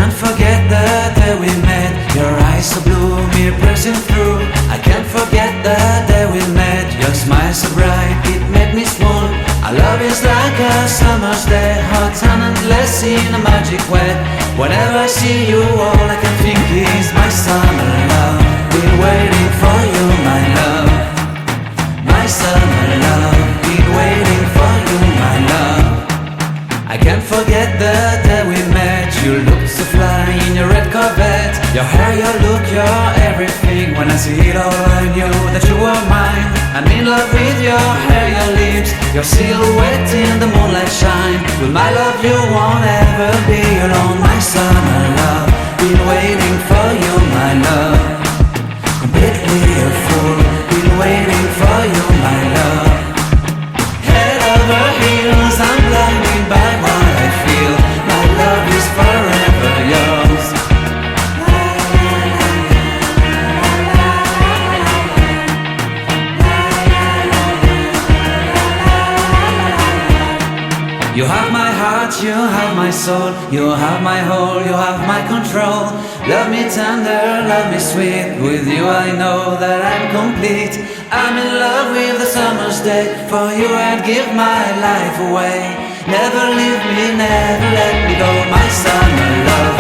can't forget the day we met. Your eyes so blue, me pressing through. I can't forget the day we met. Your smile so bright, it made me swoon. Our love is like a summer's day, hot and endless in a magic way. Whenever I see you, all I can think is my summer love. Been waiting for you, my love. My summer love. Been waiting for you, my love. I can't forget the day we met. You looked so fly in your red Corvette. Your hair, your look, your everything. When I see it all, I knew that you were mine. I'm in love with your hair, your lips, your silhouette in the moonlight shine. With my love you won't ever be alone. My summer love, been waiting for you, my love. Completely a fool, been waiting for you, my love. Head over heels, I'm blinded by what I feel. My love is forever yours. You have my heart, you have my soul. You have my whole, you have my control. Love me tender, love me sweet. With you I know that I'm complete. I'm in love with the summer's day. For you I'd give my life away. Never leave me, never let me go. My summer love,